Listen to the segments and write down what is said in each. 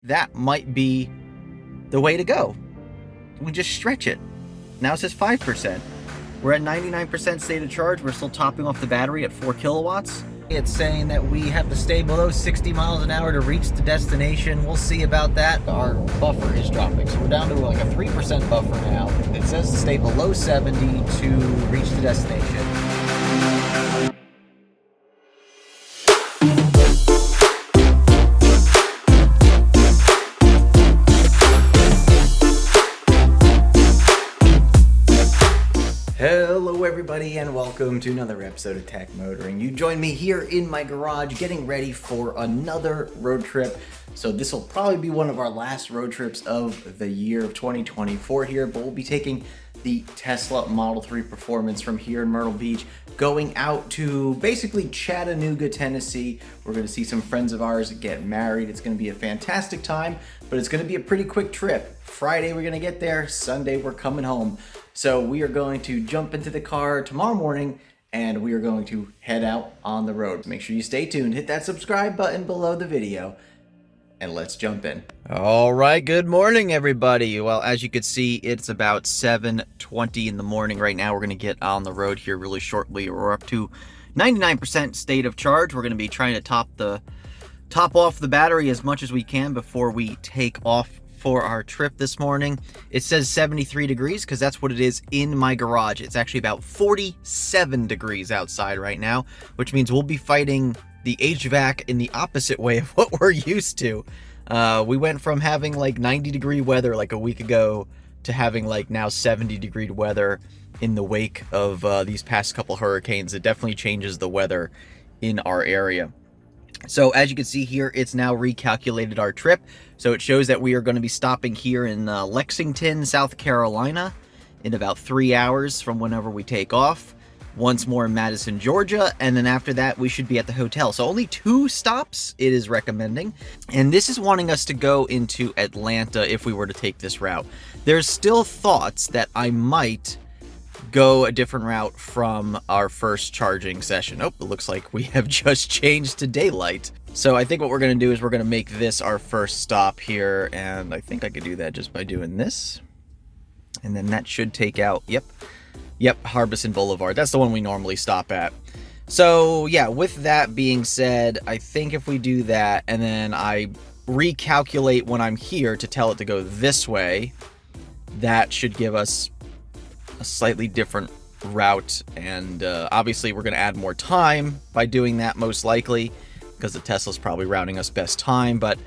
that might be the way to go. We just stretch it. Now it says 5%. We're at 99% state of charge. We're still topping off the battery at 4 kilowatts. It's saying that we have to stay below 60 miles an hour to reach the destination. We'll see about that. Our buffer is dropping, so we're down to like a 3% buffer now. It says to stay below 70 to reach the destination. Hello everybody and welcome to another episode of Tech Motoring. You join me here in my garage getting ready for another road trip. So this will probably be one of our last road trips of the year of 2024 here, but we'll be taking the Tesla Model 3 Performance from here in Myrtle Beach, going out to basically Chattanooga, Tennessee. We're going to see some friends of ours get married. It's going to be a fantastic time, but it's going to be a pretty quick trip. Friday we're going to get there, Sunday we're coming home. So we are going to jump into the car tomorrow morning and we are going to head out on the road. Make sure you stay tuned, hit that subscribe button below the video, and let's jump in. All right, good morning everybody. Well, as you can see, it's about 7:20 in the morning right now. We're going to get on the road here really shortly. We're up to 99% state of charge. We're going to be trying to top off the battery as much as we can before we take off for our trip this morning. It says 73 degrees because that's what it is in my garage. It's actually about 47 degrees outside right now, which means we'll be fighting the HVAC in the opposite way of what we're used to. We went from having like 90-degree weather like a week ago to having like now 70-degree weather in the wake of these past couple hurricanes. It definitely changes the weather in our area. So as you can see here, it's now recalculated our trip. So it shows that we are going to be stopping here in Lexington, South Carolina in about 3 hours from whenever we take off. Once more in Madison, Georgia, and then after that we should be at the hotel. So only 2 stops it is recommending. And this is wanting us to go into Atlanta if we were to take this route. There's still thoughts that I might go a different route from our first charging session. Oh, it looks like we have just changed to daylight. So I think what we're going to do is we're going to make this our first stop here, and I think I could do that just by doing this. And then that should take out, yep, Harbison Boulevard. That's the one we normally stop at. So yeah, with that being said, I think if we do that and then I recalculate when I'm here to tell it to go this way, that should give us a slightly different route, and obviously we're going to add more time by doing that, most likely because the Tesla's probably routing us best time, but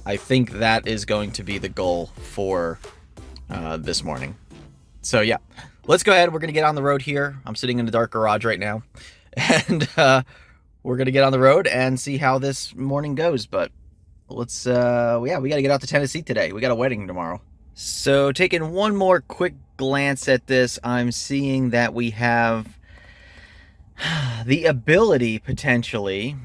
I think that is going to be the goal for this morning. So yeah, let's go ahead. We're going to get on the road here. I'm sitting in the dark garage right now, and we're going to get on the road and see how this morning goes. But let's yeah, we got to get out to Tennessee today. We got a wedding tomorrow. So taking one more quick glance at this, I'm seeing that we have the ability potentially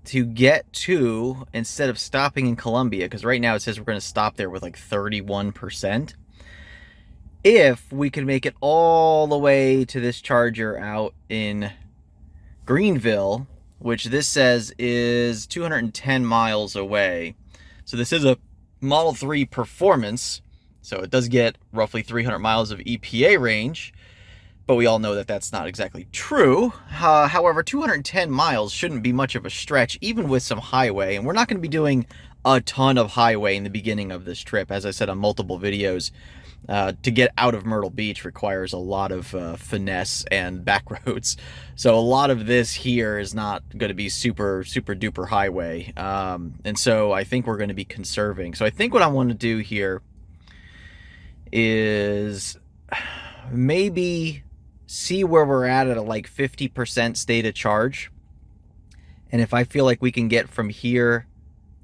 to get to, instead of stopping in Columbia, because right now it says we're going to stop there with like 31%. If we could make it all the way to this charger out in Greenville, which this says is 210 miles away. So this is a Model 3 Performance. So it does get roughly 300 miles of EPA range, but we all know that that's not exactly true. However, 210 miles shouldn't be much of a stretch, even with some highway. And we're not going to be doing a ton of highway in the beginning of this trip. As I said on multiple videos, to get out of Myrtle Beach requires a lot of finesse and back roads. So a lot of this here is not going to be super duper highway. And so I think we're going to be conserving. So I think what I want to do here is maybe see where we're at a like 50% state of charge, and if I feel like we can get from here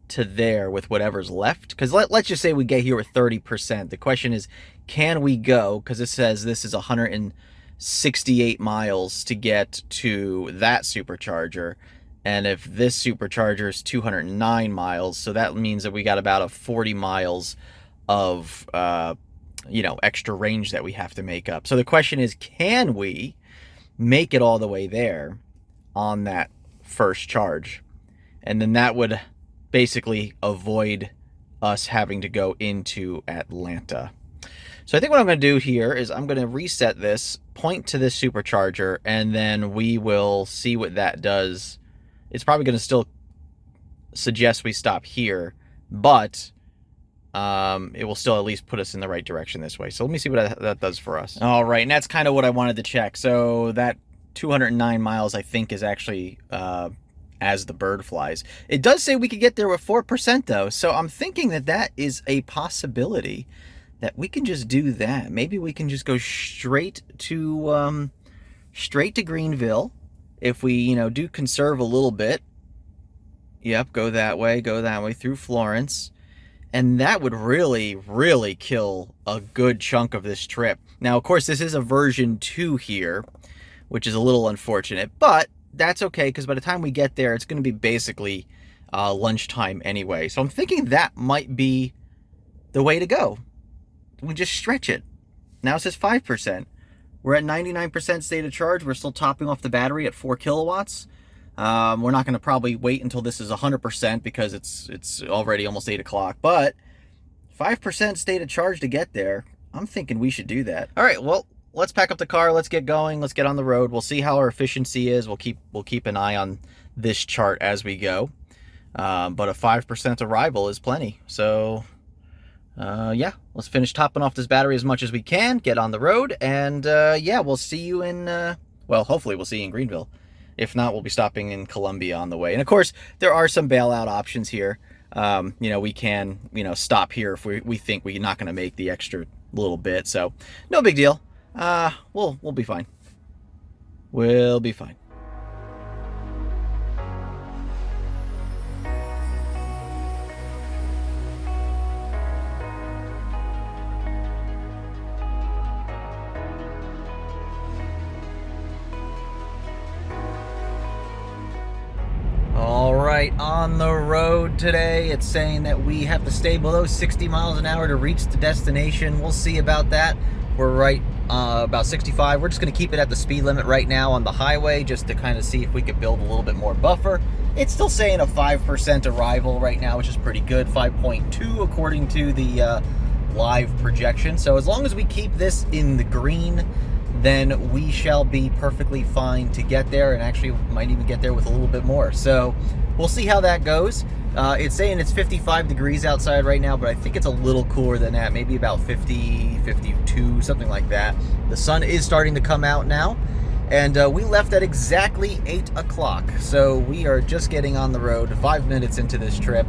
to there with whatever's left, because let's just say we get here with 30%. The question is, can we go, because it says this is 168 miles to get to that supercharger, and if this supercharger is 209 miles, so that means that we got about a 40 miles of extra range that we have to make up. So the question is, can we make it all the way there on that first charge? And then that would basically avoid us having to go into Atlanta. So I think what I'm going to do here is I'm going to reset this, point to this supercharger, and then we will see what that does. It's probably going to still suggest we stop here, but it will still at least put us in the right direction this way. So let me see what that does for us. All right, and that's kind of what I wanted to check. So that 209 miles, I think, is actually as the bird flies. It does say we could get there with 4%, though, so I'm thinking that that is a possibility. That we can just do that. Maybe we can just go straight to Greenville. If we, you know, do conserve a little bit. Yep, go that way through Florence. And that would really, really kill a good chunk of this trip. Now, of course, this is a version 2 here, which is a little unfortunate, but that's okay, because by the time we get there, it's going to be basically lunchtime anyway. So I'm thinking that might be the way to go. We just stretch it. Now it says 5%. We're at 99% state of charge. We're still topping off the battery at 4 kilowatts. We're not going to probably wait until this is 100% because it's already almost 8 o'clock. But 5% state of charge to get there. I'm thinking we should do that. All right, well, let's pack up the car. Let's get going. Let's get on the road. We'll see how our efficiency is. We'll keep an eye on this chart as we go. But a 5% arrival is plenty. So... yeah, let's finish topping off this battery as much as we can, get on the road, and yeah, we'll see you in, well, hopefully we'll see you in Greenville. If not, we'll be stopping in Columbia on the way. And of course, there are some bailout options here. You know, we can, you know, stop here if we think we're not going to make the extra little bit, so no big deal. We'll be fine. We'll be fine. All right, on the road today, it's saying that we have to stay below 60 miles an hour to reach the destination. We'll see about that. We're right about 65. We're just going to keep it at the speed limit right now on the highway just to kind of see if we could build a little bit more buffer. It's still saying a 5% arrival right now, which is pretty good, 5.2 according to the live projection. So as long as we keep this in the green, then we shall be perfectly fine to get there, and actually might even get there with a little bit more. So we'll see how that goes. It's saying it's 55 degrees outside right now, but I think it's a little cooler than that, maybe about 50, 52, something like that. The sun is starting to come out now, and we left at exactly 8 o'clock. So we are just getting on the road 5 minutes into this trip,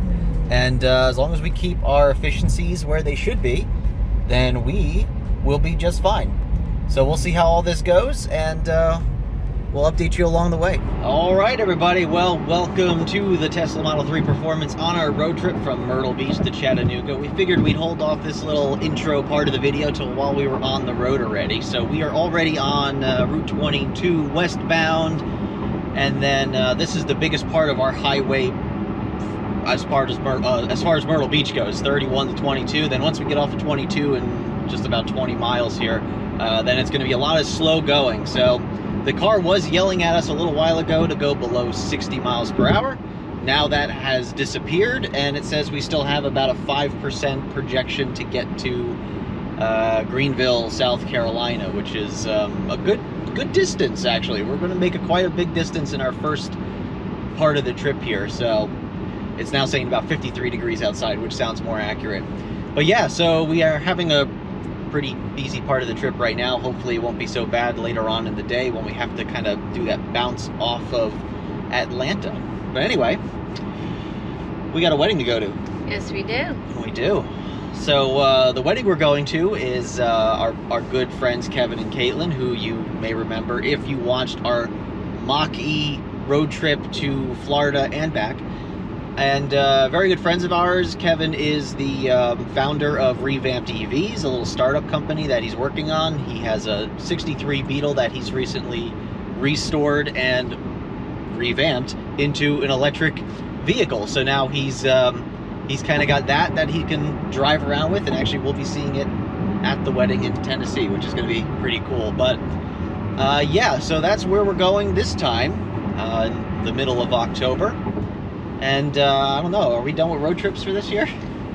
and as long as we keep our efficiencies where they should be, then we will be just fine. So we'll see how all this goes, and we'll update you along the way. All right, everybody. Well, welcome to the Tesla Model 3 Performance on our road trip from Myrtle Beach to Chattanooga. We figured we'd hold off this little intro part of the video till while we were on the road already. So we are already on Route 22 westbound, and then this is the biggest part of our highway as far as Myrtle Beach goes, 31 to 22. Then once we get off of 22 and just about 20 miles here, then it's going to be a lot of slow going. So the car was yelling at us a little while ago to go below 60 miles per hour. Now that has disappeared, and it says we still have about a 5% projection to get to Greenville, South Carolina, which is a good distance, actually. We're going to make quite a big distance in our first part of the trip here. So it's now saying about 53 degrees outside, which sounds more accurate. But yeah, so we are having a pretty easy part of the trip right now. Hopefully it won't be so bad later on in the day when we have to kind of do that bounce off of Atlanta. But anyway, we got a wedding to go to. Yes, we do. We do. So the wedding we're going to is our good friends Kevin and Caitlin, who you may remember if you watched our Mach-E road trip to Florida and back. And very good friends of ours. Kevin is the founder of Revamped EVs, a little startup company that he's working on. He has a 63 Beetle that he's recently restored and revamped into an electric vehicle. So now he's kind of got that he can drive around with, and actually we'll be seeing it at the wedding in Tennessee, which is going to be pretty cool. But yeah, so that's where we're going this time, in the middle of October. And I don't know, are we done with road trips for this year?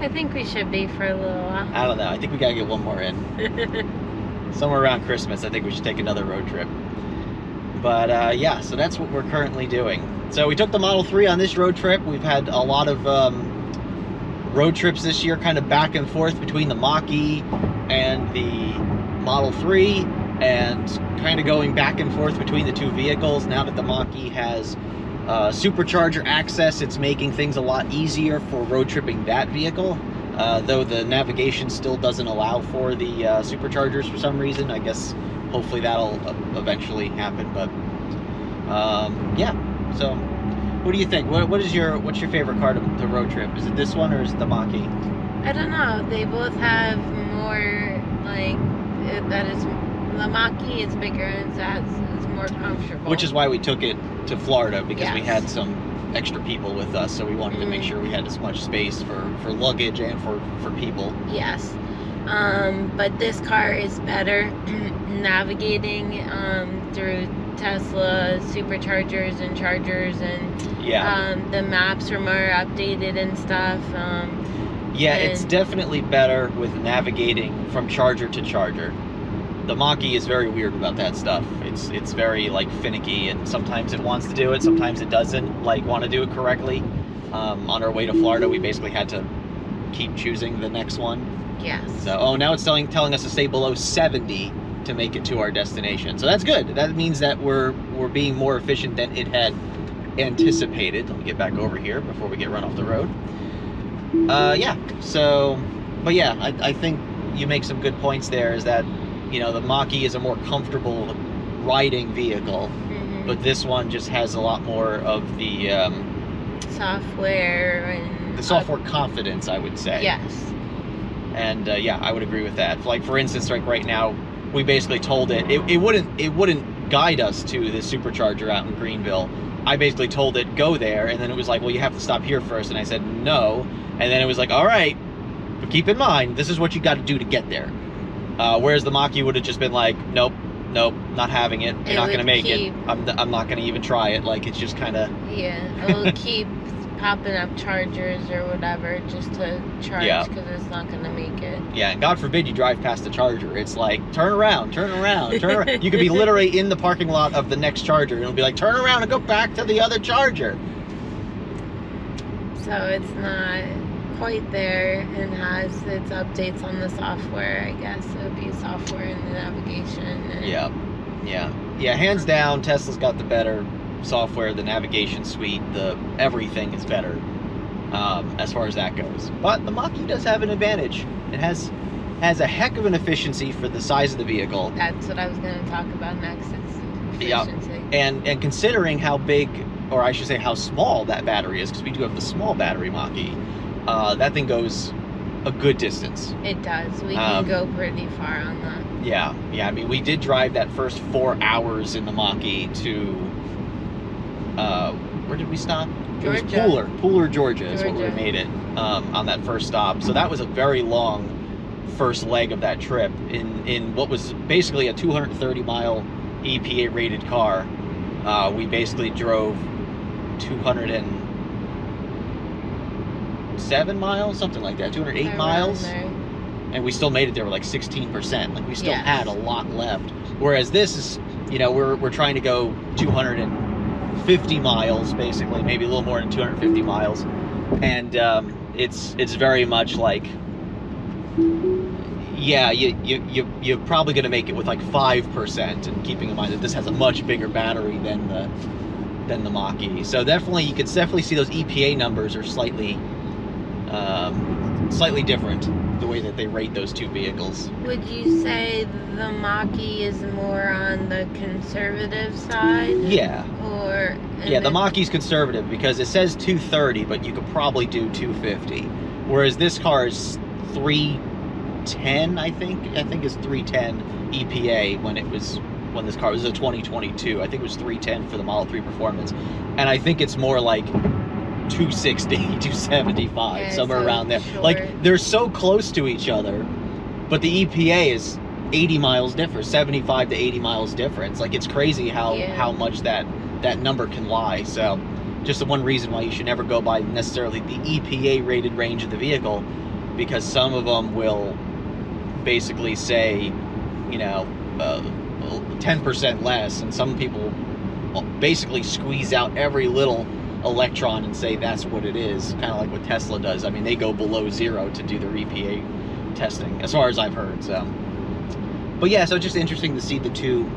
I think we should be for a little while. I don't know. I think we gotta get one more in. Somewhere around Christmas, I think we should take another road trip. But yeah, so that's what we're currently doing. So we took the Model 3 on this road trip. We've had a lot of road trips this year, kind of back and forth between the Mach-E and the Model 3, and kind of going back and forth between the two vehicles. Now that the Mach-E has supercharger access, it's making things a lot easier for road tripping that vehicle, though the navigation still doesn't allow for the superchargers for some reason. I guess hopefully that'll eventually happen. But yeah, so what do you think? What's your favorite car to road trip? Is it this one or is it the Mach-E? I don't know. They both have more, like, the Mach-E is bigger and it's more comfortable. Which is why we took it to Florida, because we Yes. had some extra people with us, so we wanted to make sure we had as much space for luggage and for people. Yes. But this car is better navigating through Tesla superchargers and chargers, and Yeah. the maps are more updated and stuff. Yeah, it's and- definitely better with navigating from charger to charger. The Mach-E is very weird about that stuff. It's very like finicky, and sometimes it wants to do it, sometimes it doesn't like want to do it correctly. On our way to Florida, we basically had to keep choosing the next one. Yes. So, now it's telling us to stay below 70 to make it to our destination. So that's good. That means that we're being more efficient than it had anticipated. Let me get back over here before we get run off the road. Yeah. So, but yeah, I think you make some good points there. Is that, you know, the Mach-E is a more comfortable riding vehicle, but this one just has a lot more of the software and the software confidence, I would say. Yes. And yeah, I would agree with that. Like, for instance, like right now, we basically told it wouldn't guide us to the supercharger out in Greenville. I basically told it go there, and then it was like, well, you have to stop here first, and I said no, and then it was like, all right, but keep in mind this is what you got to do to get there. Whereas the Mach-E would have just been like, nope, not having it. You're not going to make it. I'm not going to even try it. Like, it's just kind of... Yeah, it'll keep popping up chargers or whatever just to charge, because it's not going to make it. Yeah, and God forbid you drive past the charger. It's like, turn around, turn around, turn around. You could be literally in the parking lot of the next charger, and it'll be like, turn around and go back to the other charger. So it's not quite there, and has its updates on the software, I guess. It would be software and the navigation. And Yeah, hands down, Tesla's got the better software, the navigation suite, everything is better as far as that goes. But the Mach-E does have an advantage. It has a heck of an efficiency for the size of the vehicle. That's what I was going to talk about next, is efficiency. And considering how big, or I should say how small that battery is, because we do have the small battery Mach-E, that thing goes a good distance. It does. We can go pretty far on that. Yeah. I mean, we did drive that first 4 hours in the Mach-E to, where did we stop? Georgia. It was Pooler, Georgia is what we made it on that first stop. So that was a very long first leg of that trip in what was basically a 230-mile EPA rated car. We basically drove 207 miles, something like that, 208 miles. And we still made it there with like 16%. Like, we still had a lot left. Whereas this is, you know, we're trying to go 250 miles, basically, maybe a little more than 250 miles. And it's very much like, yeah, you're probably going to make it with like 5%, and keeping in mind that this has a much bigger battery than the Mach-E. So definitely, you can definitely see those EPA numbers are slightly different, the way that they rate those two vehicles. Would you say the Mach-E is more on the conservative side? Yeah. Yeah, the Mach-E's conservative because it says 230, but you could probably do 250. Whereas this car is 310, I think it's 310 EPA when this car was a 2022. I think it was 310 for the Model 3 Performance. And I think it's more like 260, 275, somewhere around there. Short. Like, they're so close to each other, but the EPA is 80 miles difference, 75 to 80 miles difference. Like, it's crazy how much that number can lie. So just the one reason why you should never go by necessarily the EPA rated range of the vehicle, because some of them will basically say, you know, 10% less, and some people basically squeeze out every little electron and say that's what it is, kind of like what Tesla does. I mean, they go below zero to do their EPA testing, as far as I've heard. So, but yeah, so it's just interesting to see the two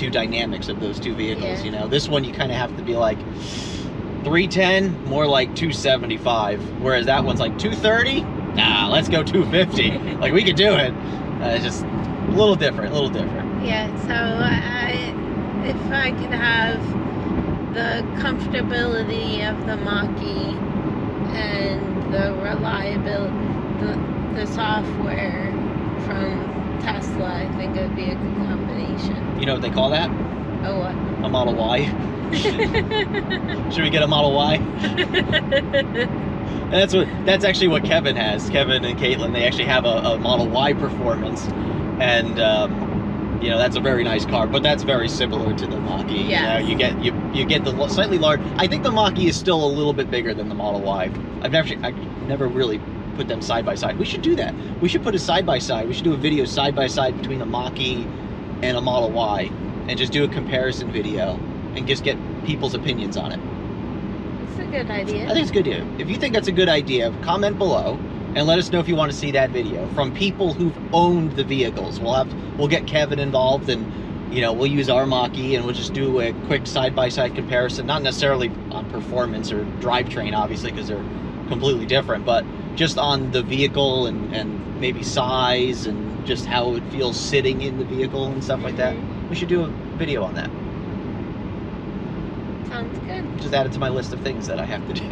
dynamics of those two vehicles. Yeah. You know, this one you kind of have to be like 310, more like 275, whereas that one's like 230. Nah, let's go 250. Like, we could do it. It's just a little different, Yeah, so if I could have the comfortability of the Mach-E and the reliability, the software from Tesla, I think it would be a good combination. You know what they call that? Oh, what? A Model Y. Should we get a Model Y? And that's actually what Kevin has. Kevin and Caitlin, they actually have a Model Y Performance, and you know, that's a very nice car, but that's very similar to the Mach-E. Yes. You know, you get the slightly large. I think the Mach-E is still a little bit bigger than the Model Y. I've never really put them side by side. We should do that. We should put a side by side. We should do a video side by side between a Mach-E and a Model Y, and just do a comparison video and just get people's opinions on it. It's a good idea. I think it's a good idea. If you think that's a good idea, comment below and let us know if you want to see that video from people who've owned the vehicles. We'll get Kevin involved, and you know, we'll use our Mach-E and we'll just do a quick side-by-side comparison, not necessarily on performance or drivetrain, obviously, because they're completely different, but just on the vehicle and maybe size and just how it feels sitting in the vehicle and stuff like that. We should do a video on that. Sounds good. Just add it to my list of things that I have to do.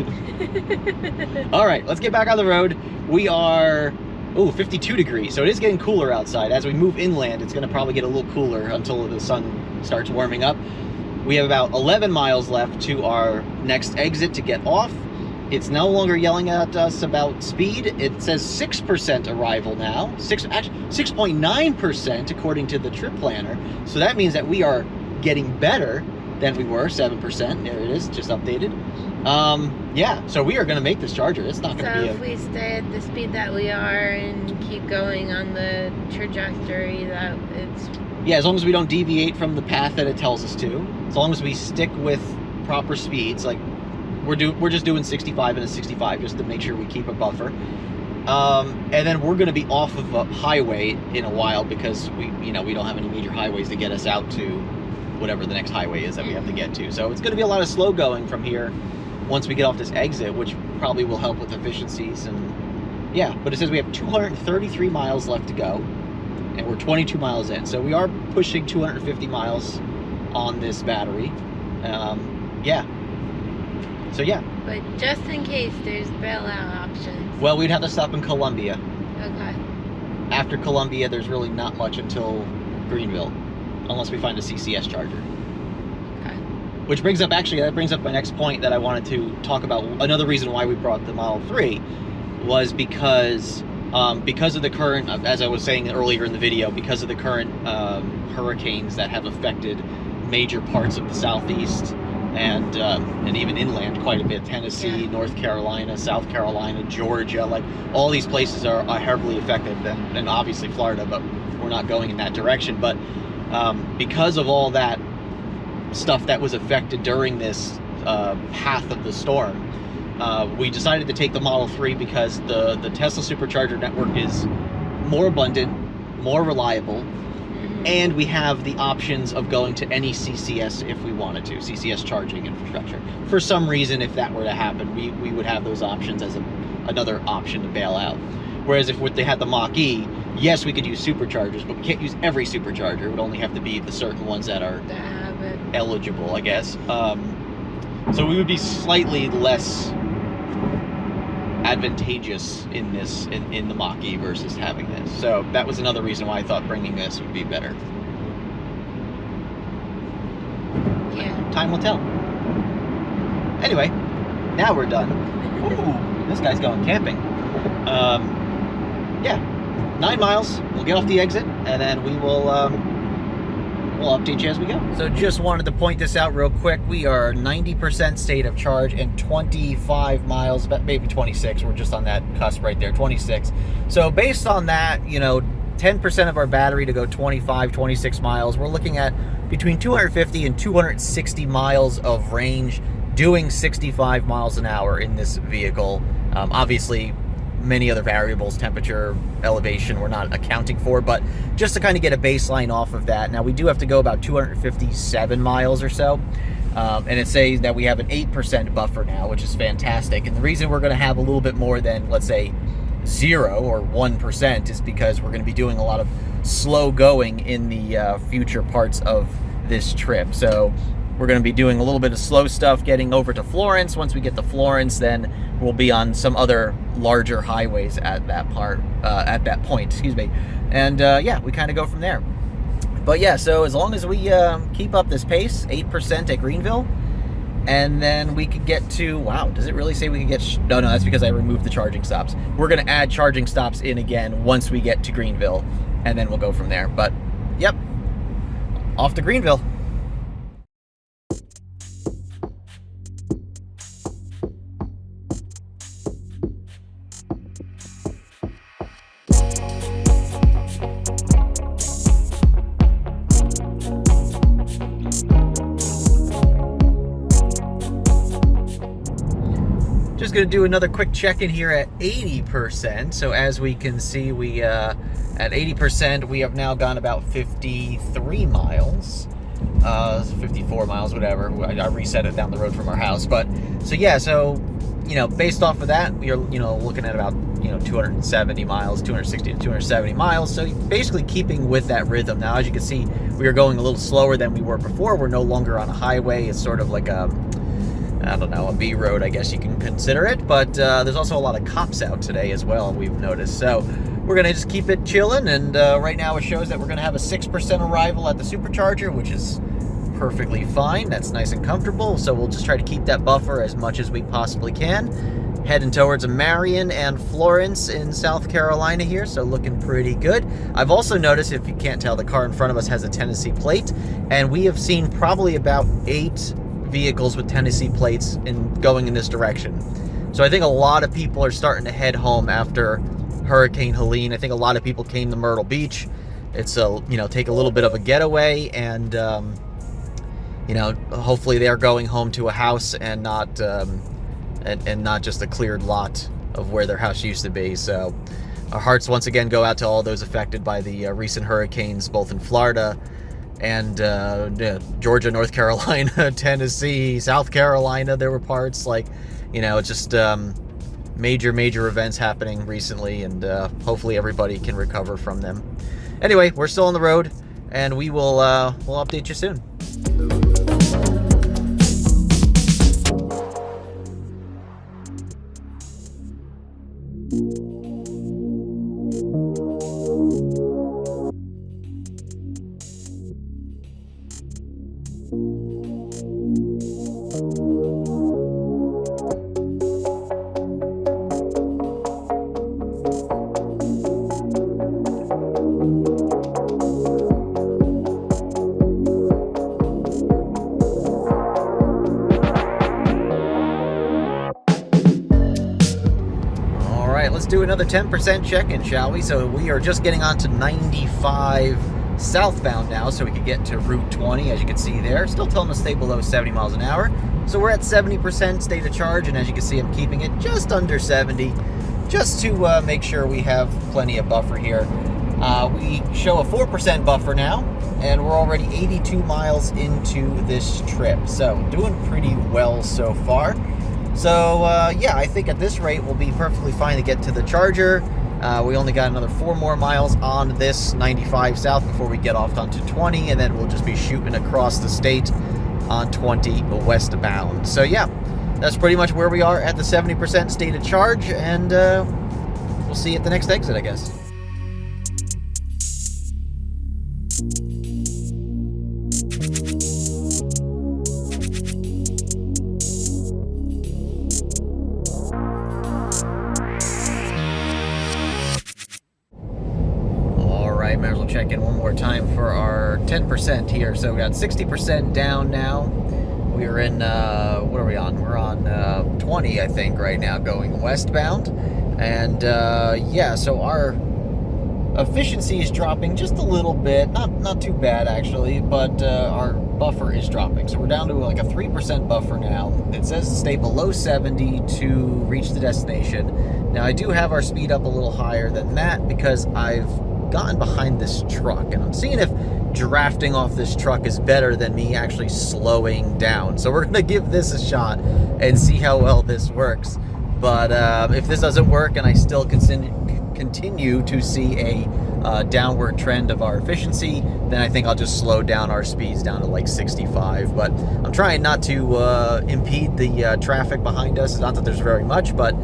All right, let's get back on the road. We are 52 degrees, so it is getting cooler outside. As we move inland, it's going to probably get a little cooler until the sun starts warming up. We have about 11 miles left to our next exit to get off. It's no longer yelling at us about speed. It says 6% arrival now, 6.9% according to the trip planner. So that means that we are getting better than we were, 7%. There it is, just updated. Yeah, so we are going to make this Charger. It's not going to be So if we stay at the speed that we are and keep going on the trajectory that it's... Yeah, as long as we don't deviate from the path that it tells us to, as long as we stick with proper speeds, like we're just doing 65 and a 65 just to make sure we keep a buffer. And then we're going to be off of a highway in a while because we don't have any major highways to get us out to whatever the next highway is that we have to get to. So it's going to be a lot of slow going from here once we get off this exit, which probably will help with efficiencies. And yeah, but it says we have 233 miles left to go, and we're 22 miles in. So we are pushing 250 miles on this battery. Yeah. So yeah. But just in case there's bailout options. Well, we'd have to stop in Columbia. Okay. After Columbia, there's really not much until Greenville, unless we find a CCS charger. Okay. Which brings up, actually, that brings up my next point that I wanted to talk about. Another reason why we brought the Model 3 was because of the current, as I was saying earlier in the video, because of the current hurricanes that have affected major parts of the Southeast and even inland quite a bit. Tennessee, Yeah. North Carolina, South Carolina, Georgia, like all these places are heavily affected, and obviously Florida, but we're not going in that direction. But because of all that stuff that was affected during this path of the storm, we decided to take the Model 3 because the Tesla Supercharger network is more abundant, more reliable, and we have the options of going to any CCS if we wanted to, CCS charging infrastructure. For some reason, if that were to happen, we would have those options as another option to bail out. Whereas if they had the Mach-E, yes, we could use superchargers, but we can't use every supercharger. It would only have to be the certain ones that are eligible, I guess. So we would be slightly less advantageous in this in the Mach-E versus having this. So that was another reason why I thought bringing this would be better. Yeah. Time will tell. Anyway, now we're done. Ooh, this guy's going camping. Yeah, 9 miles. We'll get off the exit, and then we will we'll update you as we go. So just wanted to point this out real quick. We are 90% state of charge and 25 miles, maybe 26. We're just on that cusp right there, 26. So based on that, you know, 10% of our battery to go 25, 26 miles. We're looking at between 250 and 260 miles of range, doing 65 miles an hour in this vehicle. Obviously, many other variables, temperature, elevation, we're not accounting for, but just to kind of get a baseline off of that. Now, we do have to go about 257 miles or so, and it says that we have an 8% buffer now, which is fantastic. And the reason we're going to have a little bit more than, let's say, 0 or 1% is because we're going to be doing a lot of slow going in the future parts of this trip. So we're going to be doing a little bit of slow stuff getting over to Florence. Once we get to Florence, then we'll be on some other larger highways at that point, excuse me. And yeah, we kind of go from there. But yeah, so as long as we keep up this pace, 8% at Greenville, and then we could get to, wow, does it really say we could get, no, that's because I removed the charging stops. We're going to add charging stops in again once we get to Greenville, and then we'll go from there. But, yep, off to Greenville. Just going to do another quick check-in here at 80%. So as we can see, we at 80%, we have now gone about 53 miles, 54 miles, whatever. I reset it down the road from our house. But so yeah, so you know, based off of that, we are looking at about 270 miles, 260 to 270 miles. So basically keeping with that rhythm. Now, as you can see, we are going a little slower than we were before. We're no longer on a highway. It's sort of like a, I don't know, a B road, I guess you can consider it. But there's also a lot of cops out today as well, we've noticed. So we're going to just keep it chilling. And right now it shows that we're going to have a 6% arrival at the Supercharger, which is perfectly fine. That's nice and comfortable. So we'll just try to keep that buffer as much as we possibly can. Heading towards Marion and Florence in South Carolina here, so looking pretty good. I've also noticed, if you can't tell, the car in front of us has a Tennessee plate, and we have seen probably about 8 vehicles with Tennessee plates going in this direction. So I think a lot of people are starting to head home after Hurricane Helene. I think a lot of people came to Myrtle Beach. It's take a little bit of a getaway, and hopefully they're going home to a house and not not just a cleared lot of where their house used to be. So our hearts once again go out to all those affected by the recent hurricanes, both in Florida and Georgia, North Carolina, Tennessee, South Carolina. There were parts just major events happening recently, and hopefully everybody can recover from them. Anyway, we're still on the road, and we'll update you soon. Let's do another 10% check-in, shall we? So we are just getting on to 95 southbound now, so we could get to Route 20, as you can see there. Still telling us to stay below 70 miles an hour. So we're at 70% state of charge, and as you can see, I'm keeping it just under 70, just to make sure we have plenty of buffer here. We show a 4% buffer now, and we're already 82 miles into this trip. So doing pretty well so far. So, yeah, I think at this rate, we'll be perfectly fine to get to the Charger. We only got another 4 more miles on this 95 south before we get off onto 20, and then we'll just be shooting across the state on 20 westbound. So, yeah, that's pretty much where we are at the 70% state of charge, and we'll see you at the next exit, I guess. right, might as well check in one more time for our 10% here. So we got 60% down now. We are in, what are we on? We're on 20, I think, right now, going westbound. And yeah, so our efficiency is dropping just a little bit. Not too bad, actually, but our buffer is dropping. So we're down to like a 3% buffer now. It says to stay below 70 to reach the destination. Now, I do have our speed up a little higher than that because I've gotten behind this truck, and I'm seeing if drafting off this truck is better than me actually slowing down. So we're gonna give this a shot and see how well this works. But if this doesn't work and I still continue to see a downward trend of our efficiency, then I think I'll just slow down our speeds down to like 65. But I'm trying not to impede the traffic behind us. Not that there's very much, but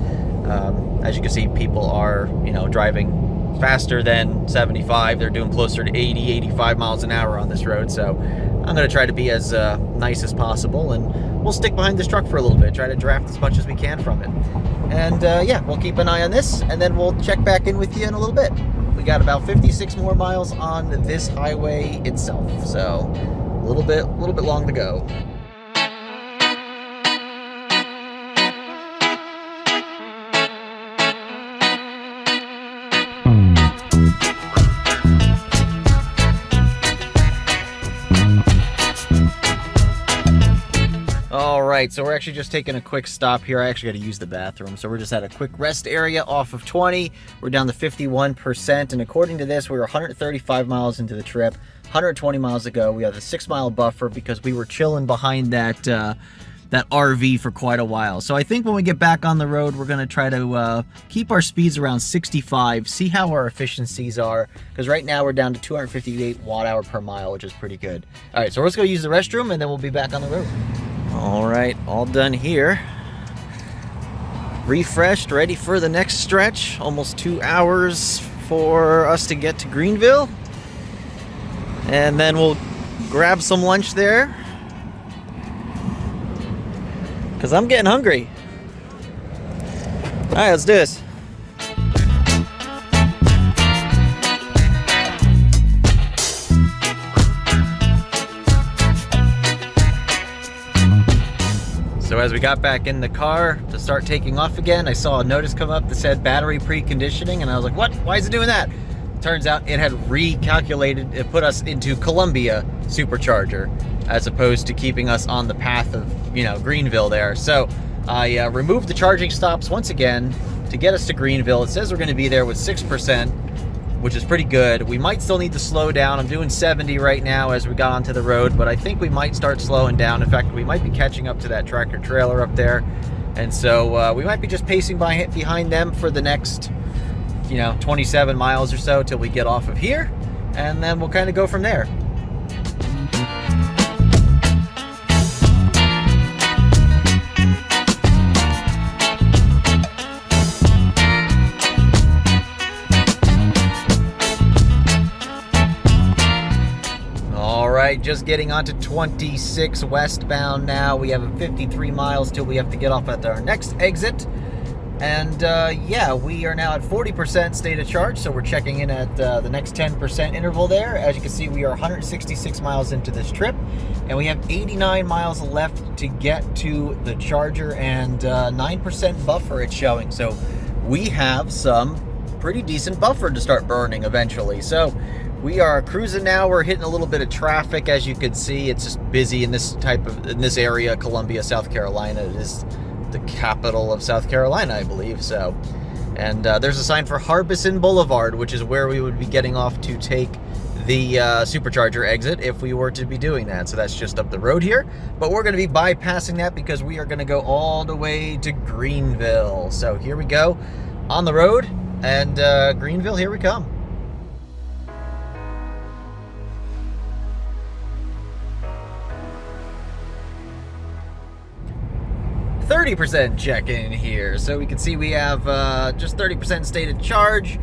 as you can see, people are, driving faster than 75. They're doing closer to 80, 85 miles an hour on this road. So I'm going to try to be as nice as possible, and we'll stick behind this truck for a little bit, try to draft as much as we can from it. And yeah, we'll keep an eye on this, and then we'll check back in with you in a little bit. We got about 56 more miles on this highway itself, so a little bit long to go. Alright, so we're actually just taking a quick stop here. I actually got to use the bathroom, so we're just at a quick rest area off of 20. We're down to 51%, and according to this, we were 135 miles into the trip, 120 miles to go. We have a 6-mile buffer because we were chilling behind that RV for quite a while. So I think when we get back on the road, we're going to try to keep our speeds around 65, see how our efficiencies are, because right now we're down to 258 watt-hour per mile, which is pretty good. All right, so let's go use the restroom, and then we'll be back on the road. All right, all done here. Refreshed, ready for the next stretch. Almost 2 hours for us to get to Greenville. And then we'll grab some lunch there, because I'm getting hungry. All right, let's do this. So as we got back in the car to start taking off again, I saw a notice come up that said battery preconditioning, and I was like, what? Why is it doing that? Turns out it had recalculated, it put us into Columbia Supercharger, as opposed to keeping us on the path of, Greenville there. So I removed the charging stops once again to get us to Greenville. It says we're going to be there with 6%, which is pretty good. We might still need to slow down. I'm doing 70 right now as we got onto the road, but I think we might start slowing down. In fact, we might be catching up to that tractor trailer up there. And so we might be just pacing behind them for the next, 27 miles or so till we get off of here. And then we'll kind of go from there. Just getting onto 26 westbound now. We have 53 miles till we have to get off at our next exit. And yeah, we are now at 40% state of charge, so we're checking in at the next 10% interval there. As you can see, we are 166 miles into this trip, and we have 89 miles left to get to the charger, and 9% buffer it's showing. So we have some pretty decent buffer to start burning eventually. So we are cruising now. We're hitting a little bit of traffic, as you can see. It's just busy in this area, Columbia, South Carolina. It is the capital of South Carolina, I believe. So, and there's a sign for Harbison Boulevard, which is where we would be getting off to take the Supercharger exit if we were to be doing that. So that's just up the road here. But we're going to be bypassing that because we are going to go all the way to Greenville. So here we go on the road, and Greenville, here we come. 30% check-in here. So we can see we have just 30% state of charge.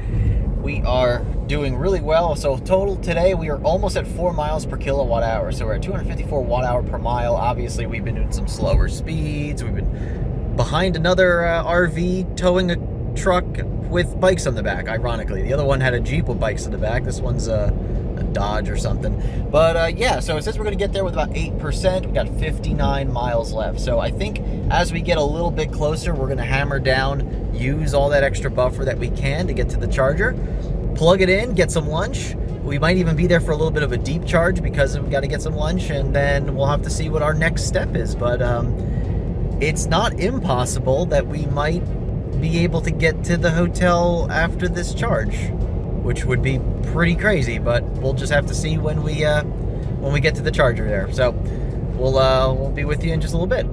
We are doing really well. So total today, we are almost at 4 miles per kilowatt hour. So we're at 254 watt hour per mile. Obviously, we've been doing some slower speeds. We've been behind another RV towing a truck with bikes on the back, ironically. The other one had a Jeep with bikes on the back. This one's a Dodge or something. But yeah, so it says we're going to get there with about 8%. We got 59 miles left. So I think as we get a little bit closer, we're going to hammer down, use all that extra buffer that we can to get to the charger, plug it in, get some lunch. We might even be there for a little bit of a deep charge because we got to get some lunch, and then we'll have to see what our next step is. But it's not impossible that we might be able to get to the hotel after this charge, which would be pretty crazy, but we'll just have to see when we get to the charger there. So we'll be with you in just a little bit.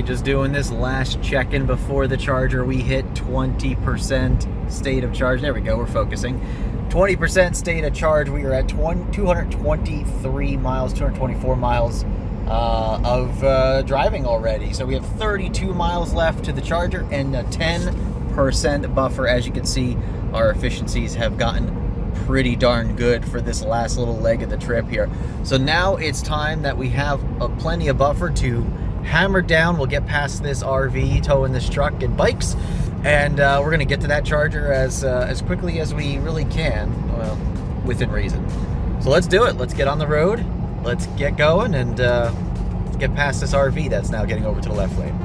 Just doing this last check-in before the charger. We hit 20% state of charge. There we go, we're focusing. 20% state of charge. We are at 223 miles, 224 miles of driving already. So we have 32 miles left to the charger and a 10% buffer. As you can see, our efficiencies have gotten pretty darn good for this last little leg of the trip here. So now it's time that we have plenty of buffer to hammer down. We'll get past this RV towing this truck and bikes, and we're gonna get to that charger as quickly as we really can, well, within reason. So let's do it. Let's get on the road. Let's get going, and let's get past this RV that's now getting over to the left lane.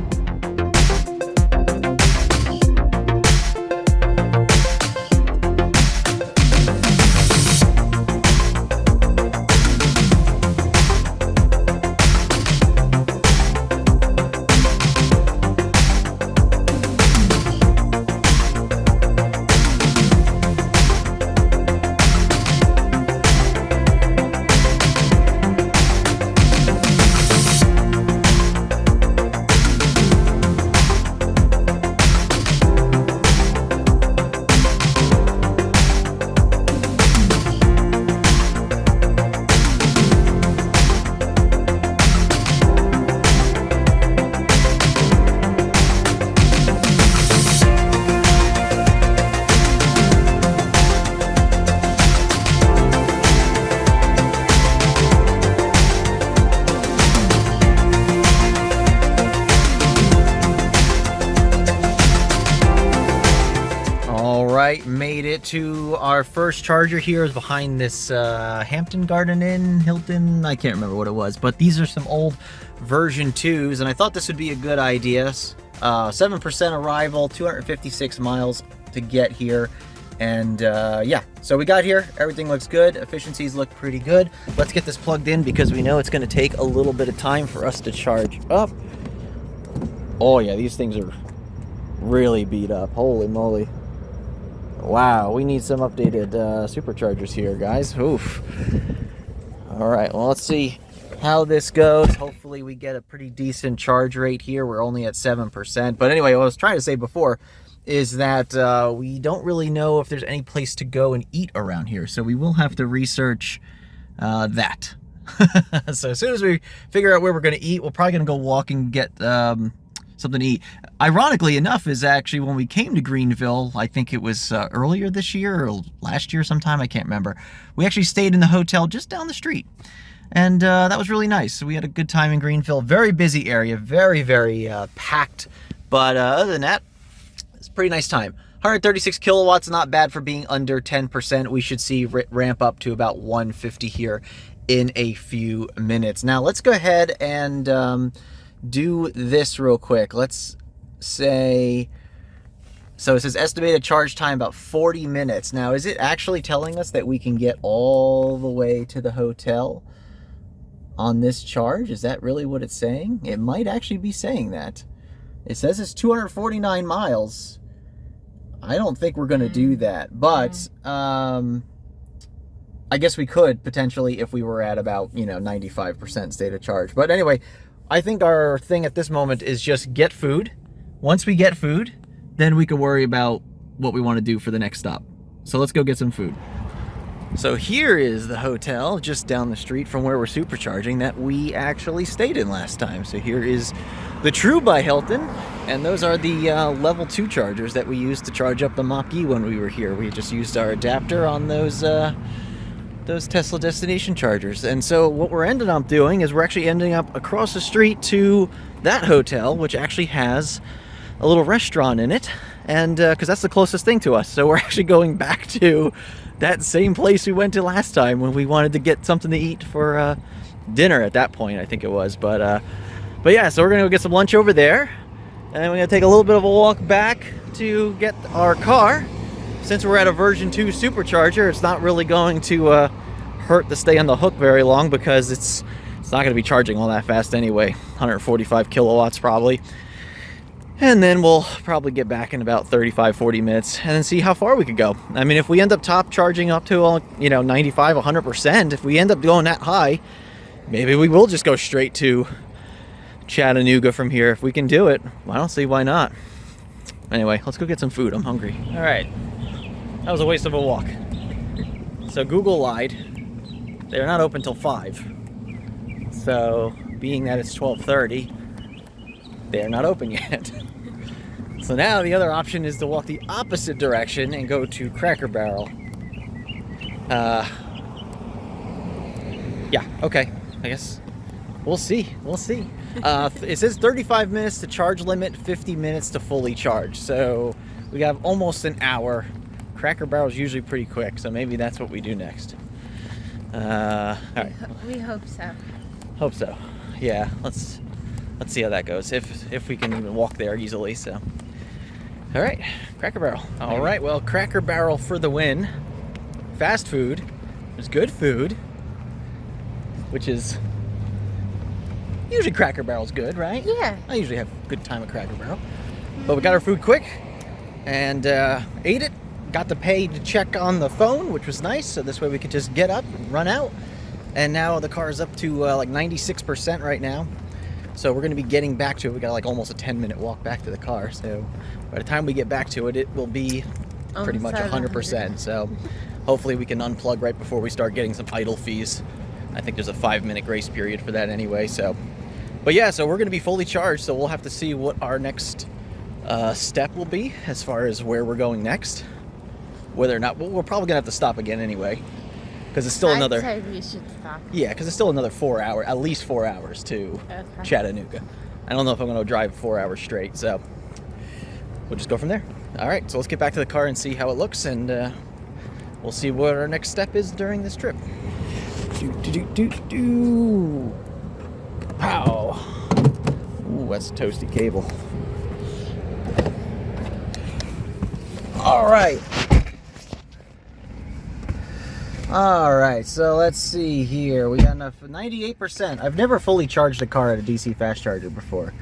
Made it to our first charger here. Is behind this Hampton Garden Inn, Hilton, I can't remember what it was, but these are some old version 2s, and I thought this would be a good idea. 7% arrival, 256 miles to get here, and yeah, so we got here, everything looks good, efficiencies look pretty good. Let's get this plugged in because we know it's going to take a little bit of time for us to charge up. Oh yeah, these things are really beat up, holy moly. Wow, we need some updated superchargers here, guys. Oof. All right, well, let's see how this goes. Hopefully we get a pretty decent charge rate here. We're only at 7%. But anyway, what I was trying to say before is that we don't really know if there's any place to go and eat around here. So we will have to research that. So as soon as we figure out where we're going to eat, we're probably going to go walk and get something to eat. Ironically enough, is actually when we came to Greenville, I think it was earlier this year or last year sometime, I can't remember. We actually stayed in the hotel just down the street. And that was really nice. So we had a good time in Greenville. Very busy area, very, very packed. But other than that, it's a pretty nice time. 136 kilowatts, not bad for being under 10%. We should see ramp up to about 150 here in a few minutes. Now let's go ahead and do this real quick. Let's say, so it says estimated charge time about 40 minutes. Now, is it actually telling us that we can get all the way to the hotel on this charge? Is that really what it's saying? It might actually be saying that. It says it's 249 miles. I don't think we're going to do that, but I guess we could potentially if we were at about, 95% state of charge. But anyway, I think our thing at this moment is just get food. Once we get food, then we can worry about what we want to do for the next stop. So let's go get some food. So here is the hotel just down the street from where we're supercharging that we actually stayed in last time. So here is the True by Hilton, and those are the level 2 chargers that we used to charge up the Mach-E when we were here. We just used our adapter on those Tesla destination chargers. And so what we're ended up doing is we're actually ending up across the street to that hotel, which actually has a little restaurant in it, and because that's the closest thing to us. So we're actually going back to that same place we went to last time when we wanted to get something to eat for dinner at that point, I think it was. But yeah, so we're gonna go get some lunch over there, and then we're gonna take a little bit of a walk back to get our car. Since we're at a version 2 supercharger, it's not really going to hurt to stay on the hook very long, because it's not going to be charging all that fast anyway. 145 kilowatts probably. And then we'll probably get back in about 35-40 minutes and then see how far we could go. I mean, if we end up top charging up to 95, 100%, if we end up going that high, maybe we will just go straight to Chattanooga from here. If we can do it, I don't see why not. Anyway, let's go get some food. I'm hungry. All right. That was a waste of a walk. So Google lied. They're not open till 5. So being that it's 12:30, they're not open yet. So now the other option is to walk the opposite direction and go to Cracker Barrel. Yeah, okay. I guess we'll see. We'll see. It says 35 minutes to charge limit, 50 minutes to fully charge. So we have almost an hour. Cracker Barrel's usually pretty quick, so maybe that's what we do next. All right. We hope so. Hope so. Yeah, let's see how that goes. If we can even walk there easily. So, all right, Cracker Barrel. All right, well, Cracker Barrel for the win. Fast food. It's good food, which is usually Cracker Barrel's good, right? Yeah. I usually have a good time at Cracker Barrel, but we got our food quick and ate it. Got to pay to check on the phone, which was nice. So this way we could just get up and run out. And now the car is up to like 96% right now. So we're going to be getting back to it. We got like almost a 10-minute walk back to the car. So by the time we get back to it, it will be pretty much 100%. So hopefully we can unplug right before we start getting some idle fees. I think there's a 5-minute grace period for that anyway. So, but yeah, so we're going to be fully charged. So we'll have to see what our next step will be as far as where we're going next. Whether or not, well, we're probably gonna have to stop again anyway, because it's still another. I'd say we should stop. Yeah, because it's still another 4 hours, at least 4 hours to Chattanooga. I don't know if I'm gonna drive 4 hours straight, so we'll just go from there. All right, so let's get back to the car and see how it looks, and we'll see what our next step is during this trip. Pow! Ooh, that's a toasty cable. All right. All right, so let's see here. We got enough, 98%. I've never fully charged a car at a DC fast charger before.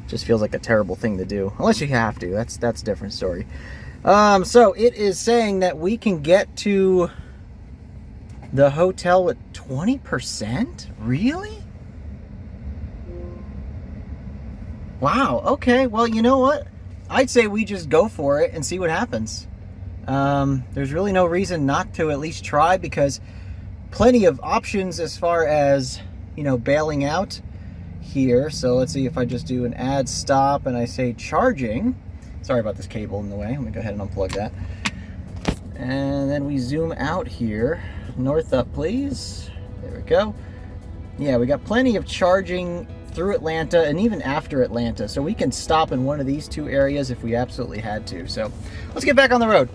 Just feels like a terrible thing to do, unless you have to. That's a different story. So it is saying that we can get to the hotel with 20%? Really? Wow, okay. Well, you know what? I'd say we just go for it and see what happens. There's really no reason not to at least try, because plenty of options as far as, bailing out here. So let's see if I just do an add stop and I say charging. Sorry about this cable in the way. Let me go ahead and unplug that. And then we zoom out here. North up, please. There we go. Yeah, we got plenty of charging through Atlanta and even after Atlanta. So we can stop in one of these two areas if we absolutely had to. So let's get back on the road.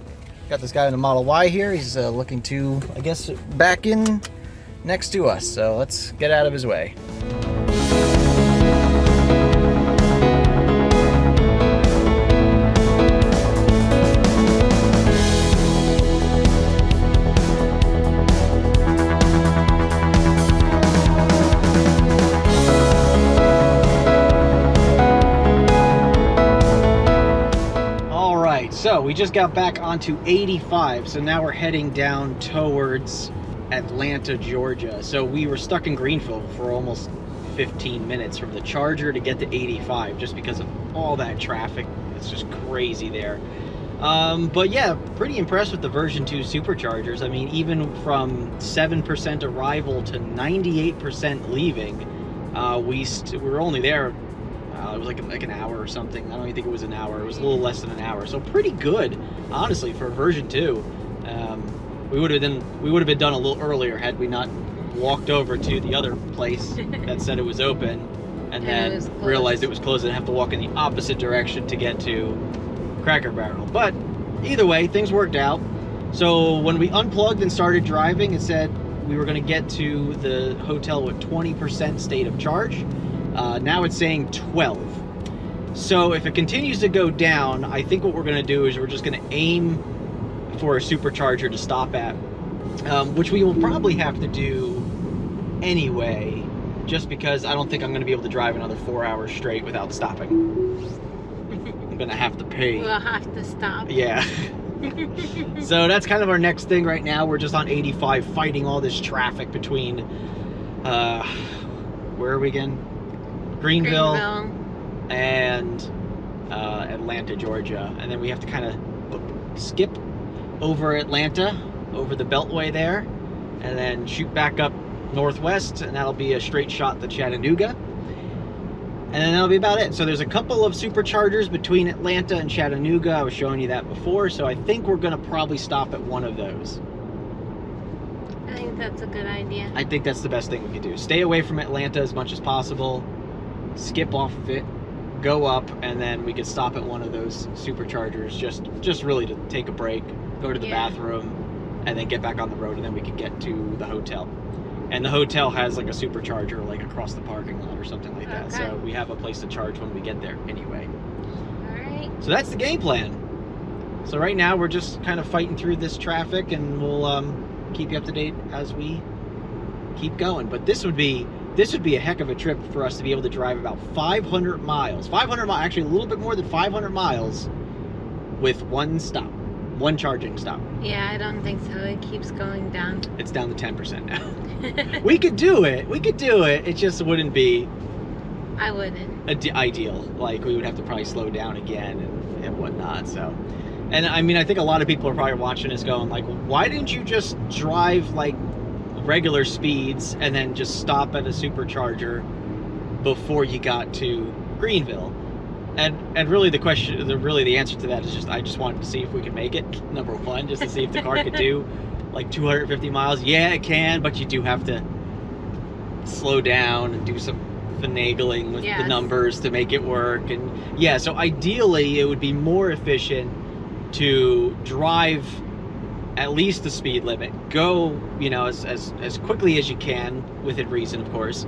Got this guy in a Model Y here. He's looking to, I guess, back in next to us. So let's get out of his way. So we just got back onto 85, so now we're heading down towards Atlanta, Georgia. So we were stuck in Greenville for almost 15 minutes from the charger to get to 85 just because of all that traffic. It's just crazy there. But yeah, pretty impressed with the version 2 Superchargers. I mean, even from 7% arrival to 98% leaving, we were only there. It was like an hour or something. I don't even think it was an hour. It was a little less than an hour. So pretty good, honestly, for version 2. We would have been done a little earlier had we not walked over to the other place that said it was open, and then realized it was closed and have to walk in the opposite direction to get to Cracker Barrel. But either way, things worked out. So when we unplugged and started driving, it said we were going to get to the hotel with 20% state of charge. Now it's saying 12. So if it continues to go down, I think what we're going to do is we're just going to aim for a supercharger to stop at, which we will probably have to do anyway, just because I don't think I'm going to be able to drive another 4 hours straight without stopping. I'm going to have to pay. We'll have to stop. Yeah. So that's kind of our next thing right now. We're just on 85 fighting all this traffic between, where are we again? Greenville. And Atlanta, Georgia. And then we have to kind of skip over Atlanta, over the Beltway there, and then shoot back up northwest, and that'll be a straight shot to Chattanooga. And then that'll be about it. So there's a couple of superchargers between Atlanta and Chattanooga. I was showing you that before, so I think we're going to probably stop at one of those. I think that's a good idea. I think that's the best thing we could do. Stay away from Atlanta as much as possible, skip off of it, go up, and then we could stop at one of those superchargers just really to take a break, go to the bathroom, and then get back on the road, and then we could get to the hotel. And the hotel has like a supercharger like across the parking lot or something like that. Okay. So we have a place to charge when we get there anyway. Alright. So that's the game plan. So right now we're just kind of fighting through this traffic, and we'll keep you up to date as we keep going. But this would be a heck of a trip for us to be able to drive about 500 miles. 500 miles, actually a little bit more than 500 miles with one stop. One charging stop. Yeah, I don't think so. It keeps going down. It's down to 10% now. We could do it. It just wouldn't be. I wouldn't. Ideal. Like, we would have to probably slow down again and whatnot. So, and I mean, I think a lot of people are probably watching this going like, why didn't you just drive like regular speeds and then just stop at a supercharger before you got to Greenville? And really the answer to that is I just wanted to see if we could make it, number one, just to see if the car could do like 250 miles. Yeah, it can, but you do have to slow down and do some finagling with the numbers to make it work. And yeah, so ideally it would be more efficient to drive at least the speed limit, go, as quickly as you can, within reason, of course,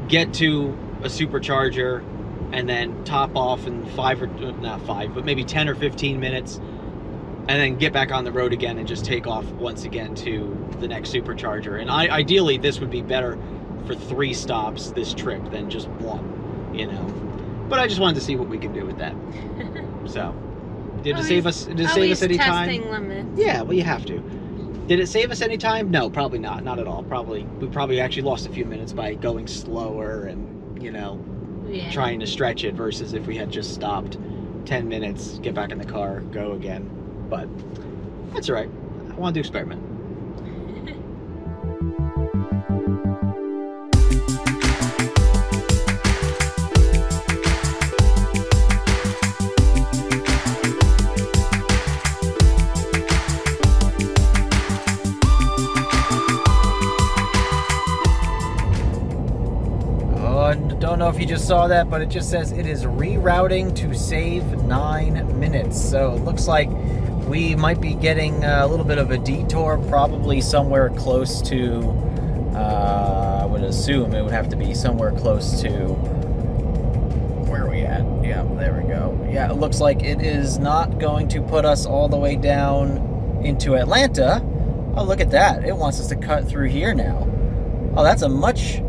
get to a supercharger, and then top off in maybe 10 or 15 minutes, and then get back on the road again and just take off once again to the next supercharger. And ideally, this would be better for 3 stops this trip than just one, But I just wanted to see what we can do with that. So, did it save us any time? Testing limits. Yeah, well, you have to. Did it save us any time? No, probably not. Not at all. We probably actually lost a few minutes by going slower and, trying to stretch it versus if we had just stopped 10 minutes, get back in the car, go again. But that's all right. I wanted to experiment. Don't know if you just saw that, but it just says it is rerouting to save 9 minutes. So it looks like we might be getting a little bit of a detour, probably somewhere close to, I would assume it would have to be somewhere close to, where are we at? Yeah, there we go. Yeah, it looks like it is not going to put us all the way down into Atlanta. Oh, look at that. It wants us to cut through here now. Oh, that's a much...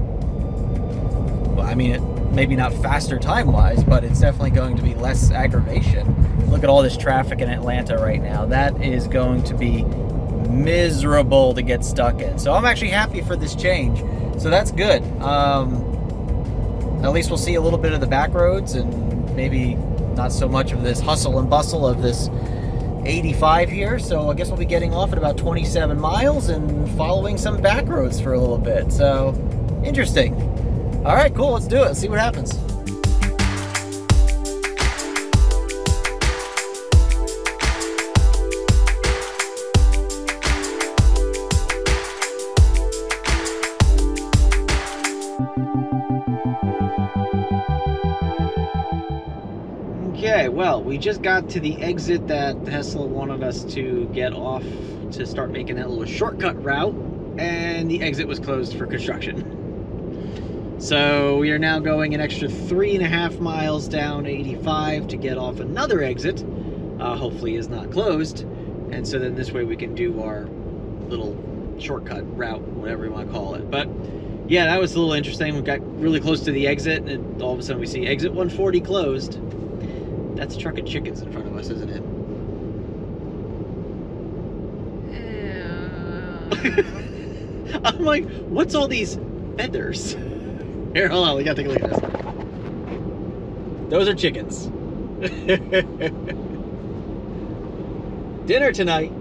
I mean, maybe not faster time-wise, but it's definitely going to be less aggravation. Look at all this traffic in Atlanta right now. That is going to be miserable to get stuck in. So I'm actually happy for this change. So that's good. At least we'll see a little bit of the back roads and maybe not so much of this hustle and bustle of this, 85 here, so I guess we'll be getting off at about 27 miles and following some back roads for a little bit. So, interesting. All right, cool. Let's do it. Let's see what happens. Okay, well, we just got to the exit that Tesla wanted us to get off to start making that little shortcut route, and the exit was closed for construction. So we are now going an extra 3.5 miles down 85 to get off another exit, hopefully is not closed, and so then this way we can do our little shortcut route, whatever you want to call it. But yeah, that was a little interesting. We got really close to the exit, and all of a sudden we see exit 140 closed. That's a truck of chickens in front of us, isn't it? Ew. I'm like, what's all these feathers? Here, hold on, we gotta take a look at this. Those are chickens. Dinner tonight.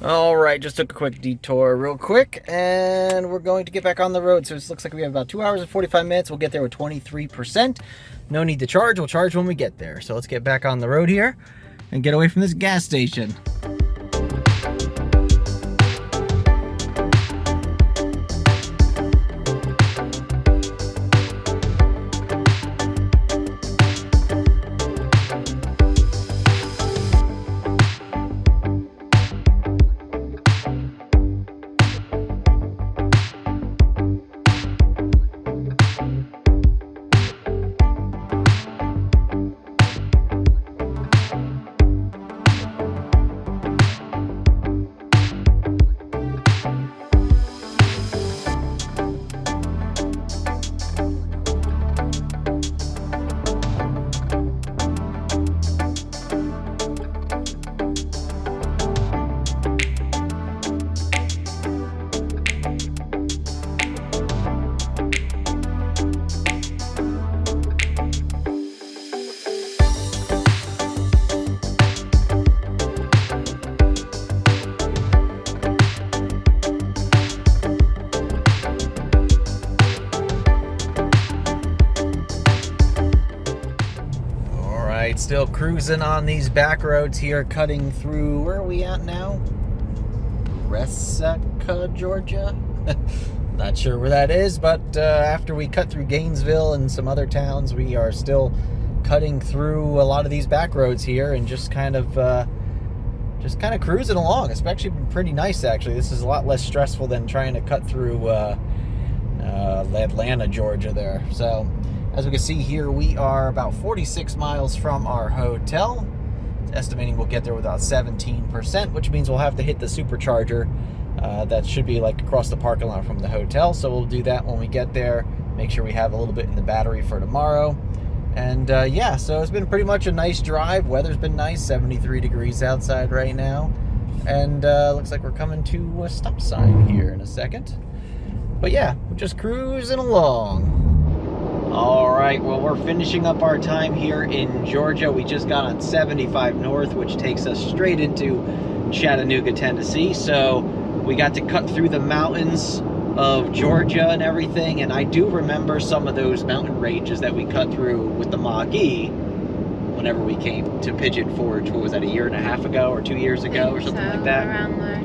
All right, just took a quick detour real quick, and we're going to get back on the road. So it looks like we have about 2 hours and 45 minutes. We'll get there with 23%. No need to charge. We'll charge when we get there. So let's get back on the road here and get away from this gas station. Still cruising on these back roads here, cutting through, where are we at now? Resaca, Georgia? Not sure where that is, but after we cut through Gainesville and some other towns, we are still cutting through a lot of these back roads here and just kind of cruising along. It's actually been pretty nice, actually. This is a lot less stressful than trying to cut through Atlanta, Georgia there. So as we can see here, we are about 46 miles from our hotel. It's estimating we'll get there with about 17%, which means we'll have to hit the supercharger. That should be like across the parking lot from the hotel. So we'll do that when we get there. Make sure we have a little bit in the battery for tomorrow. And yeah, so it's been pretty much a nice drive. Weather's been nice, 73 degrees outside right now. And looks like we're coming to a stop sign here in a second. But yeah, we're just cruising along. All right, well, we're finishing up our time here in Georgia. We just got on 75 North, which takes us straight into Chattanooga, Tennessee. So we got to cut through the mountains of Georgia and everything, and I do remember some of those mountain ranges that we cut through with the Mach-E whenever we came to Pigeon Forge. What was that, a year and a half ago or 2 years ago or something like that? Around there.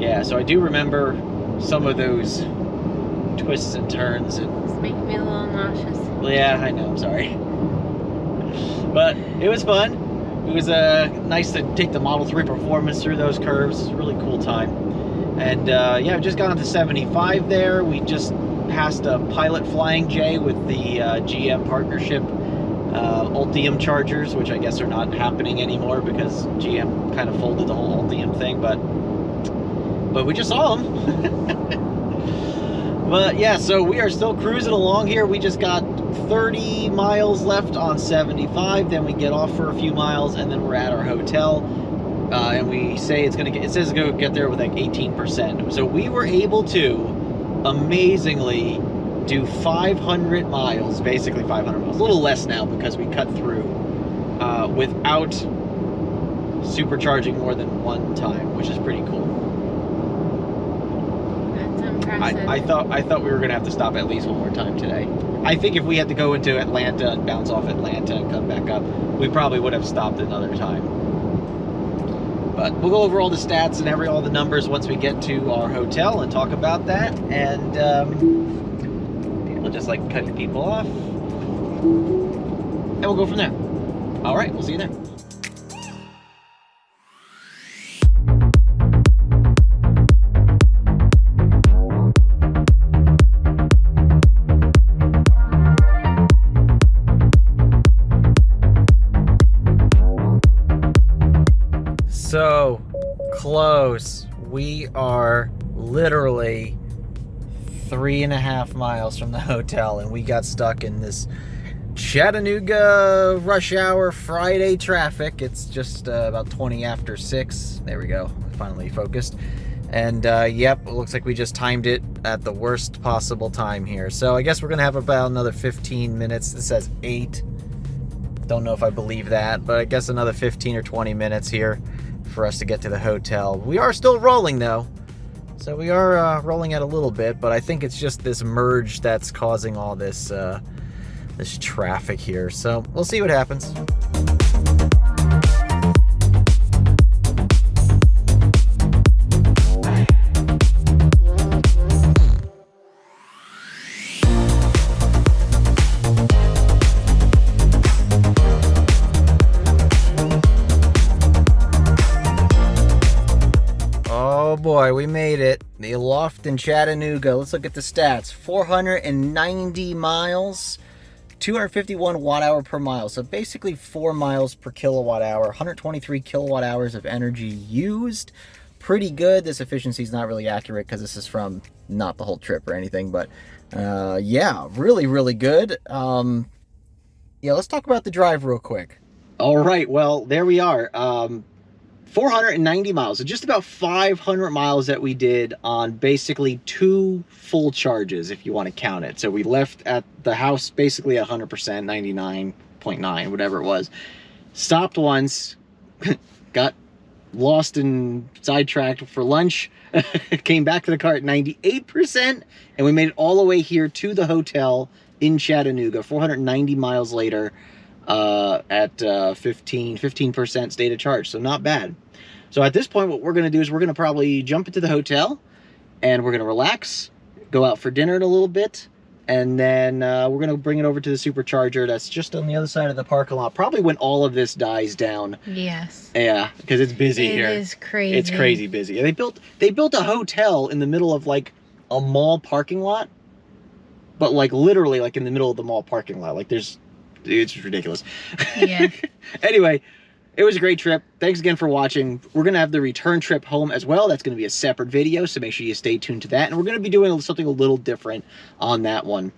Yeah, so I do remember some of those twists and turns. And It's making me a little nauseous. yeah, I know, I'm sorry. But it was fun. It was nice to take the Model 3 Performance through those curves. It was a really cool time. And yeah, I've just gone to 75 there. We just passed a pilot flying J with the GM partnership Ultium Chargers, which I guess are not happening anymore because GM kind of folded the whole Ultium thing, but we just saw them. But yeah, so we are still cruising along here. We just got 30 miles left on 75, then we get off for a few miles, and then we're at our hotel. And we say it says go get there with like 18%. So we were able to amazingly do 500 miles, basically 500 miles, a little less now because we cut through, without supercharging more than one time, which is pretty cool. That's impressive. I thought we were gonna have to stop at least one more time today. I think if we had to go into Atlanta and bounce off Atlanta and come back up, we probably would have stopped another time. But we'll go over all the stats and all the numbers once we get to our hotel and talk about that. And people just like cutting people off. And we'll go from there. All right, we'll see you there. So close. We are literally 3.5 miles from the hotel, and we got stuck in this Chattanooga rush hour Friday traffic. It's just about 20 after 6. There we go. Finally focused. And yep, it looks like we just timed it at the worst possible time here. So I guess we're going to have about another 15 minutes. This says 8. Don't know if I believe that, but I guess another 15 or 20 minutes here for us to get to the hotel. We are still rolling though, so we are rolling out a little bit, but I think it's just this merge that's causing all this this traffic here, so we'll see what happens. Oh boy, we made it. The loft in Chattanooga. Let's look at the stats. 490 miles, 251 watt hour per mile. So basically 4 miles per kilowatt hour, 123 kilowatt hours of energy used. Pretty good. This efficiency is not really accurate because this is from not the whole trip or anything, but yeah, really, really good. Yeah, let's talk about the drive real quick. All right, well, there we are. 490 miles, so just about 500 miles that we did on basically 2 full charges, if you want to count it. So we left at the house basically at 100%, 99.9, whatever it was. Stopped once, got lost and sidetracked for lunch, came back to the car at 98%, and we made it all the way here to the hotel in Chattanooga, 490 miles later. At 15% state of charge, so not bad. So at this point, what we're going to do is we're going to probably jump into the hotel, and we're going to relax, go out for dinner in a little bit, and then we're going to bring it over to the Supercharger that's just on the other side of the parking lot, probably when all of this dies down. Yes. Yeah, because it's busy here. It is crazy. It's crazy busy. They built a hotel in the middle of like a mall parking lot, but like literally like in the middle of the mall parking lot. Like it's ridiculous. Yeah. Anyway, it was a great trip. Thanks again for watching. We're going to have the return trip home as well. That's going to be a separate video, so make sure you stay tuned to that. And we're going to be doing something a little different on that one.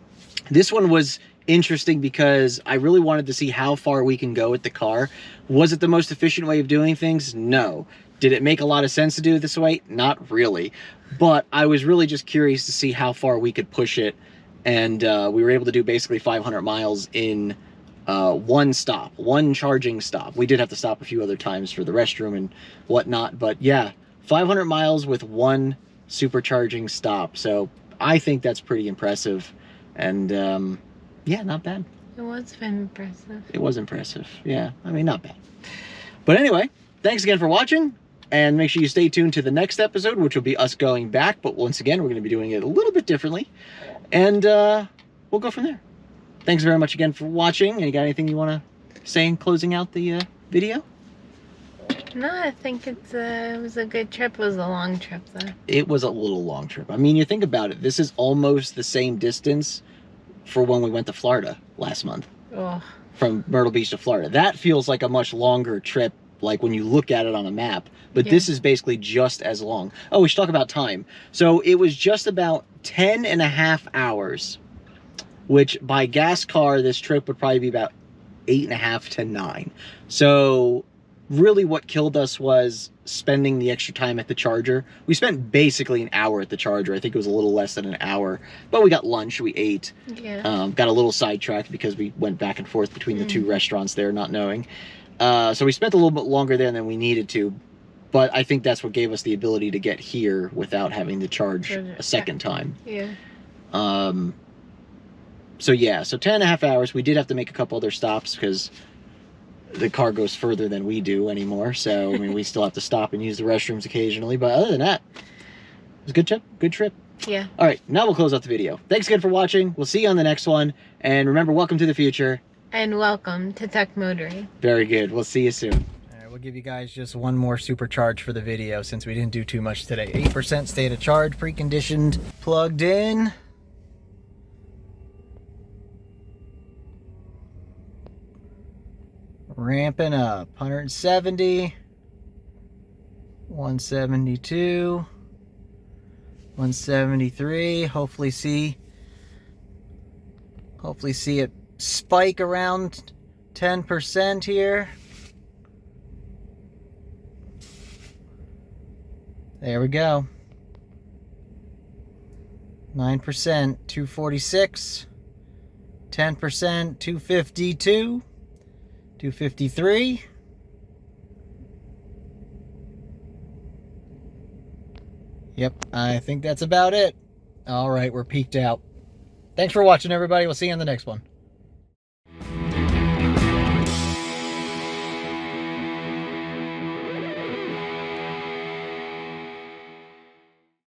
This one was interesting because I really wanted to see how far we can go with the car. Was it the most efficient way of doing things? No. Did it make a lot of sense to do it this way? Not really. But I was really just curious to see how far we could push it. And we were able to do basically 500 miles in one stop, one charging stop. We did have to stop a few other times for the restroom and whatnot, but yeah, 500 miles with one supercharging stop. So I think that's pretty impressive, and yeah, not bad. It was impressive. It was impressive. Yeah, I mean, not bad. But anyway, thanks again for watching, and make sure you stay tuned to the next episode, which will be us going back, but once again, we're going to be doing it a little bit differently, and we'll go from there. Thanks very much again for watching. And you got anything you want to say in closing out the video? No, I think it was a good trip. It was a long trip, though. It was a little long trip. I mean, you think about it. This is almost the same distance for when we went to Florida last month. Oh. From Myrtle Beach to Florida. That feels like a much longer trip, like when you look at it on a map. But Yeah. this is basically just as long. Oh, we should talk about time. So it was just about 10 and a half hours, which by gas car, this trip would probably be about 8.5 to 9. So really what killed us was spending the extra time at the charger. We spent basically an hour at the charger. I think it was a little less than an hour, but we got lunch, we ate. Yeah. Got a little sidetracked because we went back and forth between the two restaurants there, not knowing. So we spent a little bit longer there than we needed to, but I think that's what gave us the ability to get here without having to charge a second time. Yeah. So yeah, so 10 and a half hours. We did have to make a couple other stops because the car goes further than we do anymore. So, I mean, we still have to stop and use the restrooms occasionally. But other than that, it was a good trip. Good trip. Yeah. All right, now we'll close out the video. Thanks again for watching. We'll see you on the next one. And remember, welcome to the future. And welcome to Tech Motoring. Very good. We'll see you soon. All right, we'll give you guys just one more supercharge for the video since we didn't do too much today. 8% state of charge, preconditioned, plugged in. Ramping up. 170. 172. 173. Hopefully see it spike around 10% here. There we go. 9%, 246. 10%, 252. 253. Yep, I think that's about it. All right, we're peaked out. Thanks for watching, everybody. We'll see you in the next one.